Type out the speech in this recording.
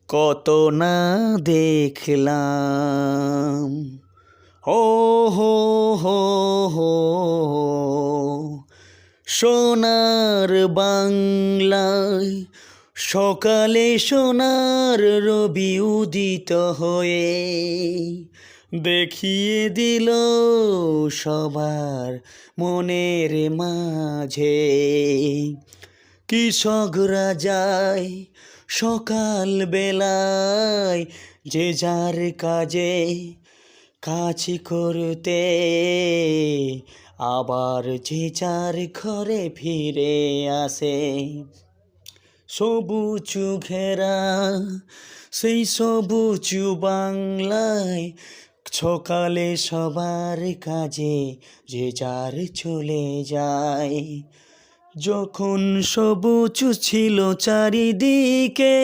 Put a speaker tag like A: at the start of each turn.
A: কত না দেখলাম, ও হো হো হো, সোনার বাংলায় সকালে সোনার রবি উদিত হয়ে দেখিয়ে দিল সবার মনের মাঝে। কৃষকরা যায় সকাল বেলায় যে যার কাজে কাজ করতে, আবার যে যার ঘরে ফিরে আসে। সবুজ ঘেরা সেই সবুজ বাংলায় সকালে সবার কাজে যে যার চলে যায়। যখন সবুজ ছিল চারিদিকে